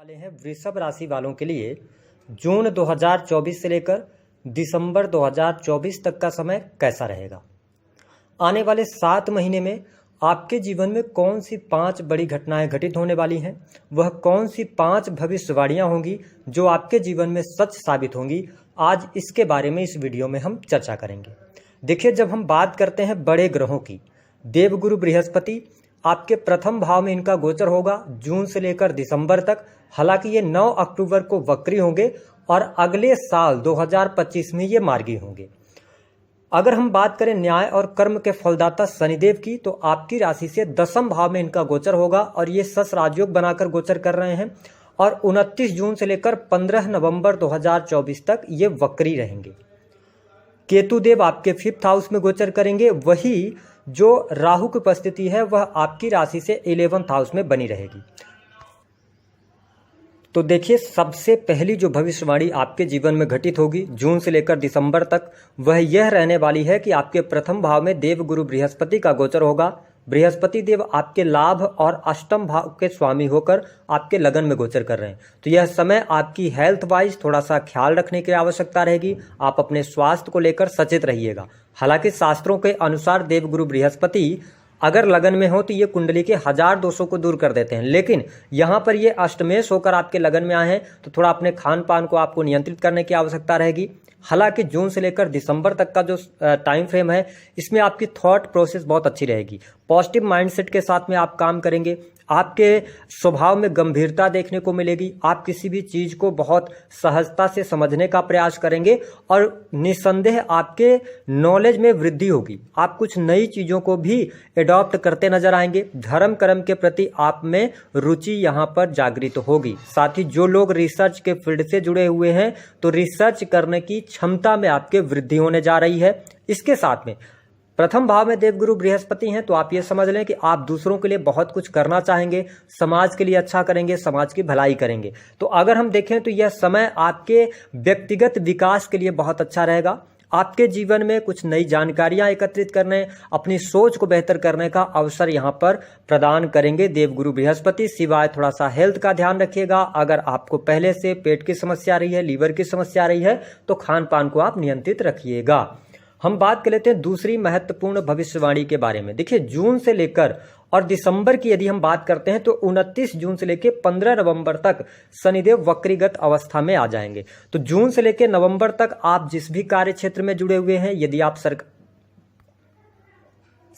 वाले हैं वृषभ राशि वालों के लिए जून 2024 से लेकर दिसंबर 2024 तक का समय कैसा रहेगा। आने वाले 7 महीने में आपके जीवन में कौन सी 5 बड़ी घटनाएं घटित होने वाली हैं, वह कौन सी 5 भविष्यवाणियां होंगी जो आपके जीवन में सच साबित होंगी। आज इसके बारे में इस वीडियो में हम चर्चा करेंगे। देखिए, जब हम बात करते हैं बड़े ग्रहों की, देवगुरु बृहस्पति आपके प्रथम भाव में इनका गोचर होगा जून से लेकर दिसंबर तक। हालांकि ये 9 अक्टूबर को वक्री होंगे और अगले साल 2025 में ये मार्गी होंगे। अगर हम बात करें न्याय और कर्म के फलदाता शनिदेव की, तो आपकी राशि से 10वें भाव में इनका गोचर होगा और ये सस राजयोग बनाकर गोचर कर रहे हैं और 29 जून से लेकर 15 नवंबर 2024 तक ये वक्री रहेंगे। केतु देव आपके 5th हाउस में गोचर करेंगे, वही जो राहु की उपस्थिति है वह आपकी राशि से 11th हाउस में बनी रहेगी। तो देखिए, सबसे पहली जो भविष्यवाणी आपके जीवन में घटित होगी जून से लेकर दिसंबर तक, वह यह रहने वाली है कि आपके प्रथम भाव में देवगुरु बृहस्पति का गोचर होगा। बृहस्पति देव आपके लाभ और अष्टम भाव के स्वामी होकर आपके लगन में गोचर कर रहे हैं। तो यह समय आपकी हेल्थ वाइज थोड़ा सा ख्याल रखने की आवश्यकता रहेगी। आप अपने स्वास्थ्य को लेकर सचेत रहिएगा। हालांकि शास्त्रों के अनुसार देवगुरु बृहस्पति अगर लगन में हो तो ये कुंडली के 1000 दोषों को दूर कर देते हैं, लेकिन यहाँ पर ये अष्टमेश होकर आपके लगन में आए हैं तो थोड़ा अपने खान पान को आपको नियंत्रित करने की आवश्यकता रहेगी। हालांकि जून से लेकर दिसंबर तक का जो टाइम फ्रेम है, इसमें आपकी थॉट प्रोसेस बहुत अच्छी रहेगी। पॉजिटिव माइंडसेट के साथ में आप काम करेंगे। आपके स्वभाव में गंभीरता देखने को मिलेगी। आप किसी भी चीज को बहुत सहजता से समझने का प्रयास करेंगे और निस्संदेह आपके नॉलेज में वृद्धि होगी। आप कुछ नई चीजों को भी एडॉप्ट करते नजर आएंगे। धर्म कर्म के प्रति आप में रुचि यहाँ पर जागृत होगी। साथ ही जो लोग रिसर्च के फील्ड से जुड़े हुए हैं, तो रिसर्च करने की क्षमता में आपके वृद्धि होने जा रही है। इसके साथ में प्रथम भाव में देवगुरु बृहस्पति हैं, तो आप ये समझ लें कि आप दूसरों के लिए बहुत कुछ करना चाहेंगे, समाज के लिए अच्छा करेंगे, समाज की भलाई करेंगे। तो अगर हम देखें तो यह समय आपके व्यक्तिगत विकास के लिए बहुत अच्छा रहेगा। आपके जीवन में कुछ नई जानकारियां एकत्रित करने, अपनी सोच को बेहतर करने का अवसर यहां पर प्रदान करेंगे देवगुरु बृहस्पति। सिवाय थोड़ा सा हेल्थ का ध्यान रखिएगा। अगर आपको पहले से पेट की समस्या रही है, लीवर की समस्या रही है, तो खान पान को आप नियंत्रित रखिएगा। हम बात कर लेते हैं दूसरी महत्वपूर्ण भविष्यवाणी के बारे में। देखिए, जून से लेकर और दिसंबर की यदि हम बात करते हैं तो 29 जून से लेकर 15 नवंबर तक शनिदेव वक्रीगत अवस्था में आ जाएंगे। तो जून से लेकर नवंबर तक आप जिस भी कार्य क्षेत्र में जुड़े हुए हैं, यदि आप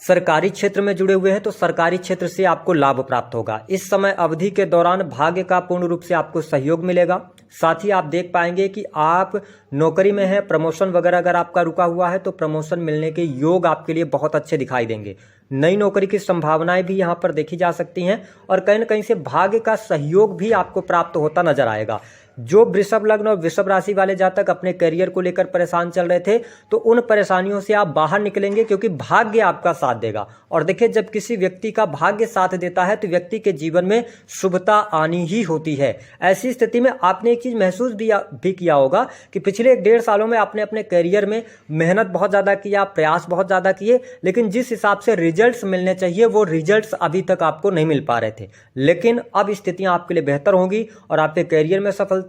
सरकारी क्षेत्र में जुड़े हुए हैं तो सरकारी क्षेत्र से आपको लाभ प्राप्त होगा। इस समय अवधि के दौरान भाग्य का पूर्ण रूप से आपको सहयोग मिलेगा। साथ ही आप देख पाएंगे कि आप नौकरी में हैं, प्रमोशन वगैरह अगर आपका रुका हुआ है तो प्रमोशन मिलने के योग आपके लिए बहुत अच्छे दिखाई देंगे। नई नौकरी की संभावनाएं भी यहां पर देखी जा सकती हैं और कहीं न कहीं से भाग्य का सहयोग भी आपको प्राप्त होता नजर आएगा। जो वृषभ लग्न और वृषभ राशि वाले जातक अपने करियर को लेकर परेशान चल रहे थे, तो उन परेशानियों से आप बाहर निकलेंगे क्योंकि भाग्य आपका साथ देगा। और देखिए, जब किसी व्यक्ति का भाग्य साथ देता है तो व्यक्ति के जीवन में शुभता आनी ही होती है। ऐसी स्थिति में आपने एक चीज महसूस भी किया होगा कि पिछले 1.5 सालों में आपने अपने करियर में मेहनत बहुत ज्यादा किया, प्रयास बहुत ज्यादा किए, लेकिन जिस हिसाब से रिजल्ट्स मिलने चाहिए वो रिजल्ट्स अभी तक आपको नहीं मिल पा रहे थे। लेकिन अब स्थितियां आपके लिए बेहतर होंगी और आपके करियर में सफलता,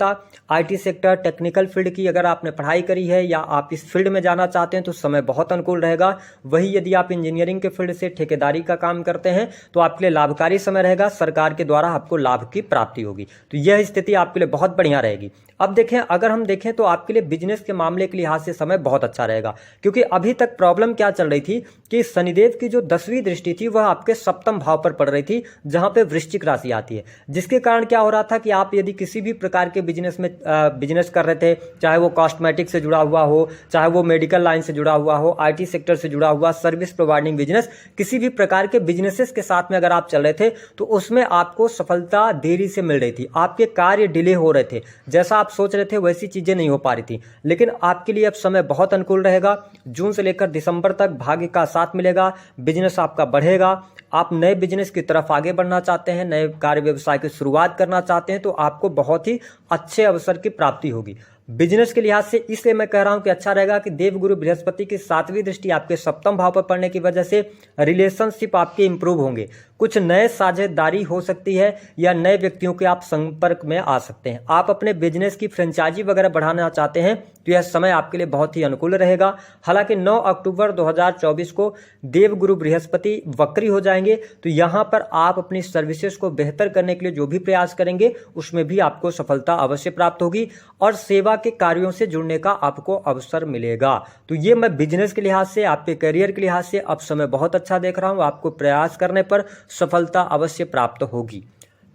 आईटी सेक्टर, टेक्निकल फील्ड की अगर आपने पढ़ाई करी है या आप इस फील्ड में जाना चाहते हैं तो समय बहुत अनुकूल रहेगा। वही यदि आप इंजीनियरिंग के फील्ड से ठेकेदारी का काम करते हैं तो आपके लिए लाभकारी समय रहेगा। सरकार के द्वारा आपको लाभ की प्राप्ति होगी। तो यह स्थिति आपके लिए बहुत बढ़िया रहेगी। अब देखें, अगर हम देखें तो आपके लिए बिजनेस के मामले के लिहाज से समय बहुत अच्छा रहेगा, क्योंकि अभी तक प्रॉब्लम क्या चल रही थी कि शनिदेव की जो 10वीं दृष्टि थी वह आपके 7वें भाव पर पड़ रही थी, जहां पे वृश्चिक राशि आती है। जिसके कारण क्या हो रहा था कि आप यदि किसी भी प्रकार के बिजनेस कर रहे थे, चाहे वो कॉस्मेटिक से जुड़ा हुआ हो, चाहे वो मेडिकल लाइन से जुड़ा हुआ हो, आईटी सेक्टर से जुड़ा हुआ, सर्विस प्रोवाइडिंग बिजनेस, किसी भी प्रकार के बिजनेसेस के साथ में अगर आप चल रहे थे तो उसमें आपको सफलता देरी से मिल रही थी। आपके कार्य डिले हो रहे थे। जैसा आप सोच रहे थे वैसी चीजें नहीं हो पा रही थी। लेकिन आपके लिए अब समय बहुत अनुकूल रहेगा। जून से लेकर दिसंबर तक भाग्य का साथ मिलेगा, बिजनेस आपका बढ़ेगा। आप नए बिजनेस की तरफ आगे बढ़ना चाहते हैं, नए कार्य व्यवसाय की शुरुआत करना चाहते हैं, तो आपको बहुत ही अच्छे अवसर की प्राप्ति होगी। बिजनेस के लिहाज से इसलिए मैं कह रहा हूं कि अच्छा रहेगा कि देवगुरु बृहस्पति की 7वीं दृष्टि आपके सप्तम भाव पर पड़ने की वजह से रिलेशनशिप आपके इंप्रूव होंगे। कुछ नए साझेदारी हो सकती है या नए व्यक्तियों के आप संपर्क में आ सकते हैं। आप अपने बिजनेस की फ्रेंचाइजी वगैरह बढ़ाना चाहते हैं तो यह समय आपके लिए बहुत ही अनुकूल रहेगा। हालांकि 9 अक्टूबर 2024 को देवगुरु बृहस्पति वक्री हो जाएंगे, तो यहां पर आप अपनी सर्विसेज को बेहतर करने के लिए जो भी प्रयास करेंगे उसमें भी आपको सफलता अवश्य प्राप्त होगी और सेवा के कार्यों से जुड़ने का आपको अवसर मिलेगा। तो ये मैं बिजनेस के लिहाज से, आपके करियर के लिहाज से अब समय बहुत अच्छा देख रहा हूं। आपको प्रयास करने पर सफलता अवश्य प्राप्त होगी।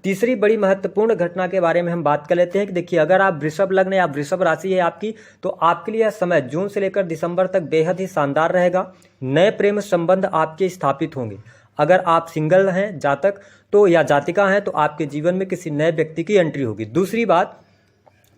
तीसरी बड़ी महत्वपूर्ण घटना के बारे में हम बात कर लेते हैं कि देखिए, अगर आप वृषभ लग्न या वृषभ राशि है आपकी, तो आपके लिए यह समय जून से लेकर दिसंबर तक बेहद ही शानदार रहेगा। नए प्रेम संबंध आपके स्थापित होंगे। अगर आप सिंगल हैं जातक तो या जातिका हैं तो आपके जीवन में किसी नए व्यक्ति की एंट्री होगी। दूसरी बात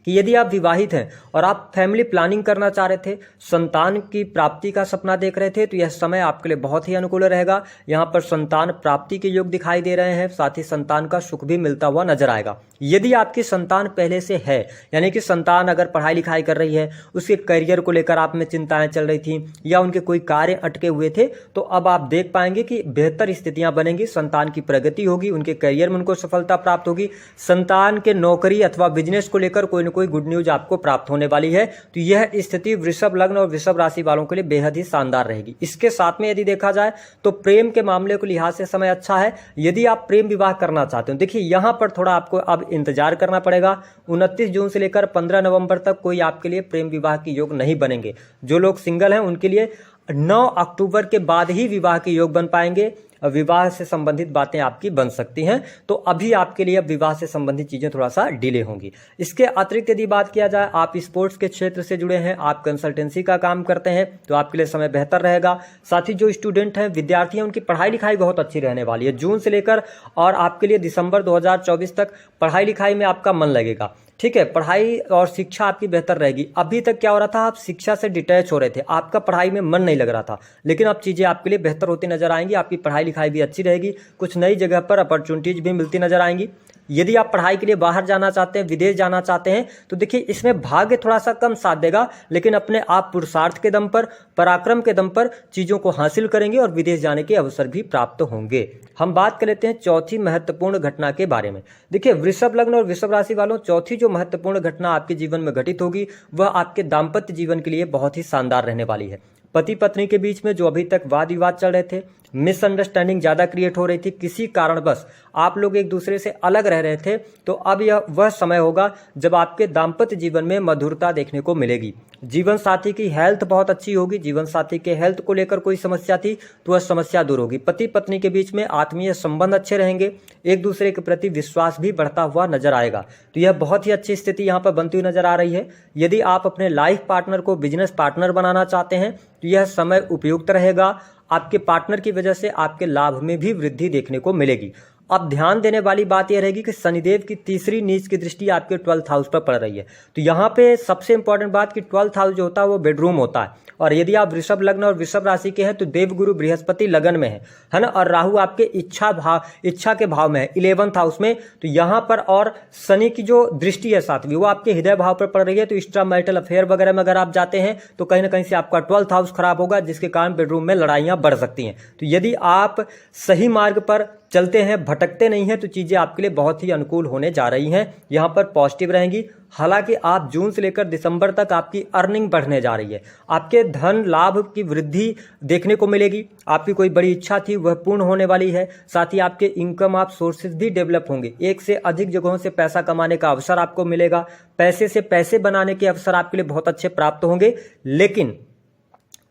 कि यदि आप विवाहित हैं और आप फैमिली प्लानिंग करना चाह रहे थे, संतान की प्राप्ति का सपना देख रहे थे, तो यह समय आपके लिए बहुत ही अनुकूल रहेगा। यहाँ पर संतान प्राप्ति के योग दिखाई दे रहे हैं, साथ ही संतान का सुख भी मिलता हुआ नजर आएगा। यदि आपकी संतान पहले से है, यानी कि संतान अगर पढ़ाई लिखाई कर रही है, उसके करियर को लेकर आप में चिंताएं चल रही थी या उनके कोई कार्य अटके हुए थे, तो अब आप देख पाएंगे कि बेहतर स्थितियां बनेंगी, संतान की प्रगति होगी, उनके करियर में उनको सफलता प्राप्त होगी। संतान के नौकरी अथवा बिजनेस को लेकर कोई न कोई गुड न्यूज आपको प्राप्त होने वाली है। तो यह स्थिति वृषभ लग्न और वृषभ राशि वालों के लिए बेहद ही शानदार रहेगी। इसके साथ में यदि देखा जाए तो प्रेम के मामले को लिहाज से समय अच्छा है। यदि आप प्रेम विवाह करना चाहते हो, देखिए यहां पर थोड़ा आपको अब इंतजार करना पड़ेगा। 29 जून से लेकर 15 नवंबर तक कोई आपके लिए प्रेम विवाह के योग नहीं बनेंगे। जो लोग सिंगल हैं उनके लिए 9 अक्टूबर के बाद ही विवाह के योग बन पाएंगे। विवाह से संबंधित बातें आपकी बन सकती हैं, तो अभी आपके लिए अब विवाह से संबंधित चीजें थोड़ा सा डिले होंगी। इसके अतिरिक्त यदि बात किया जाए, आप स्पोर्ट्स के क्षेत्र से जुड़े हैं, आप कंसल्टेंसी का काम करते हैं, तो आपके लिए समय बेहतर रहेगा। साथ ही जो स्टूडेंट हैं, विद्यार्थी हैं, उनकी पढ़ाई लिखाई बहुत अच्छी रहने वाली है जून से लेकर, और आपके लिए दिसंबर 2024 तक पढ़ाई लिखाई में आपका मन लगेगा। ठीक है, पढ़ाई और शिक्षा आपकी बेहतर रहेगी। अभी तक क्या हो रहा था, आप शिक्षा से डिटैच हो रहे थे, आपका पढ़ाई में मन नहीं लग रहा था, लेकिन अब चीज़ें आपके लिए बेहतर होती नजर आएंगी। आपकी पढ़ाई लिखाई भी अच्छी रहेगी, कुछ नई जगह पर अपॉर्चुनिटीज भी मिलती नजर आएंगी। यदि आप पढ़ाई के लिए बाहर जाना चाहते हैं, विदेश जाना चाहते हैं, तो देखिए इसमें भाग्य थोड़ा सा कम साथ देगा, लेकिन अपने आप पुरुषार्थ के दम पर, पराक्रम के दम पर चीज़ों को हासिल करेंगे और विदेश जाने के अवसर भी प्राप्त होंगे। हम बात कर लेते हैं चौथी महत्वपूर्ण घटना के बारे में। देखिए, वृषभ लग्न और वृषभ राशि वालों, चौथी जो महत्वपूर्ण घटना आपके जीवन में घटित होगी वह आपके दाम्पत्य जीवन के लिए बहुत ही शानदार रहने वाली है। पति पत्नी के बीच में जो अभी तक वाद विवाद चल रहे थे, मिसअंडरस्टैंडिंग ज़्यादा क्रिएट हो रही थी, किसी कारणवश आप लोग एक दूसरे से अलग रह रहे थे, तो अब यह वह समय होगा जब आपके दाम्पत्य जीवन में मधुरता देखने को मिलेगी। जीवन साथी की हेल्थ बहुत अच्छी होगी। जीवन साथी के हेल्थ को लेकर कोई समस्या थी तो वह समस्या दूर होगी। पति पत्नी के बीच में आत्मीय संबंध अच्छे रहेंगे, एक दूसरे के प्रति विश्वास भी बढ़ता हुआ नजर आएगा। तो यह बहुत ही अच्छी स्थिति यहाँ पर बनती हुई नजर आ रही है। यदि आप अपने लाइफ पार्टनर को बिजनेस पार्टनर बनाना चाहते हैं तो यह समय उपयुक्त रहेगा। आपके पार्टनर की वजह से आपके लाभ में भी वृद्धि देखने को मिलेगी। अब ध्यान देने वाली बात यह रहेगी कि शनिदेव की तीसरी नीच की दृष्टि आपके 12th हाउस पर पड़ रही है। तो यहाँ पे सबसे इंपॉर्टेंट बात कि 12th हाउस जो होता है वो बेडरूम होता है, और यदि आप वृषभ लग्न और वृषभ राशि के हैं तो देवगुरु बृहस्पति लगन में है ना, और राहु आपके इच्छा के भाव में है 11th हाउस में। तो यहाँ पर और शनि की जो दृष्टि है सातवीं, वो आपके हृदय भाव पर पड़ रही है। तो एक्स्ट्रा मैरिटल अफेयर वगैरह में अगर आप जाते हैं तो कहीं ना कहीं से आपका 12th हाउस खराब होगा, जिसके कारण बेडरूम में लड़ाइयां बढ़ सकती हैं। तो यदि आप सही मार्ग पर चलते हैं, भटकते नहीं हैं, तो चीजें आपके लिए बहुत ही अनुकूल होने जा रही हैं, यहाँ पर पॉजिटिव रहेंगी। हालांकि आप जून से लेकर दिसंबर तक आपकी अर्निंग बढ़ने जा रही है, आपके धन लाभ की वृद्धि देखने को मिलेगी। आपकी कोई बड़ी इच्छा थी वह पूर्ण होने वाली है। साथ ही आपके इनकम आप सोर्सेज भी डेवलप होंगे, एक से अधिक जगहों से पैसा कमाने का अवसर आपको मिलेगा। पैसे से पैसे बनाने के अवसर आपके लिए बहुत अच्छे प्राप्त होंगे। लेकिन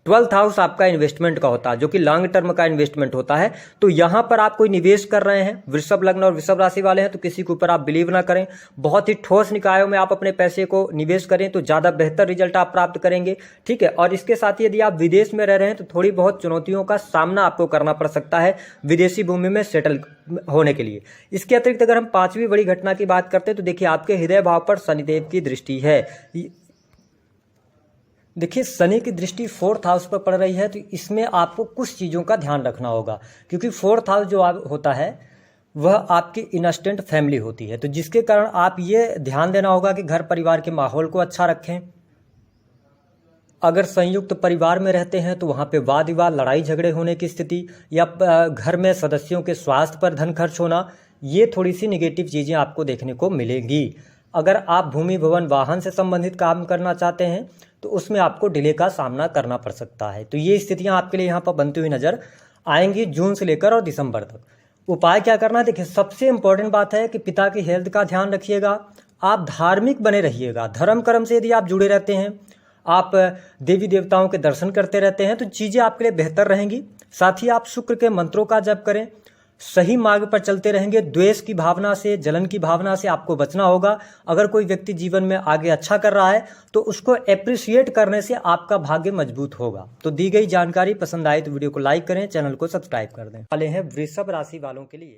12th हाउस आपका इन्वेस्टमेंट का होता है, जो कि लॉन्ग टर्म का इन्वेस्टमेंट होता है। तो यहां पर आप कोई निवेश कर रहे हैं, वृषभ लग्न और वृषभ राशि वाले हैं, तो किसी के ऊपर आप बिलीव ना करें। बहुत ही ठोस निकायों में आप अपने पैसे को निवेश करें तो ज्यादा बेहतर रिजल्ट आप प्राप्त करेंगे। ठीक है, और इसके साथ ही यदि आप विदेश में रह रहे हैं तो थोड़ी बहुत चुनौतियों का सामना आपको करना पड़ सकता है विदेशी भूमि में सेटल होने के लिए। इसके अतिरिक्त अगर हम पांचवी बड़ी घटना की बात करते हैं तो देखिए, आपके हृदय भाव पर शनिदेव की दृष्टि है। देखिए, शनि की दृष्टि 4th हाउस पर पड़ रही है, तो इसमें आपको कुछ चीज़ों का ध्यान रखना होगा, क्योंकि 4th हाउस जो होता है वह आपकी इंस्टेंट फैमिली होती है। तो जिसके कारण आप ये ध्यान देना होगा कि घर परिवार के माहौल को अच्छा रखें। अगर संयुक्त परिवार में रहते हैं तो वहाँ पे वाद विवाद, लड़ाई झगड़े होने की स्थिति या घर में सदस्यों के स्वास्थ्य पर धन खर्च होना, ये थोड़ी सी निगेटिव चीज़ें आपको देखने को मिलेंगी। अगर आप भूमि भवन वाहन से संबंधित काम करना चाहते हैं तो उसमें आपको डिले का सामना करना पड़ सकता है। तो ये स्थितियाँ आपके लिए यहाँ पर बनती हुई नजर आएंगी जून से लेकर और दिसंबर तक। उपाय क्या करना है, देखिए सबसे इंपॉर्टेंट बात है कि पिता की हेल्थ का ध्यान रखिएगा। आप धार्मिक बने रहिएगा। धर्म कर्म से यदि आप जुड़े रहते हैं, आप देवी देवताओं के दर्शन करते रहते हैं तो चीज़ें आपके लिए बेहतर रहेंगी। साथ ही आप शुक्र के मंत्रों का जप करें, सही मार्ग पर चलते रहेंगे। द्वेष की भावना से, जलन की भावना से आपको बचना होगा। अगर कोई व्यक्ति जीवन में आगे अच्छा कर रहा है तो उसको एप्रिशिएट करने से आपका भाग्य मजबूत होगा। तो दी गई जानकारी पसंद आए तो वीडियो को लाइक करें, चैनल को सब्सक्राइब कर दें। वाले हैं वृषभ राशि वालों के लिए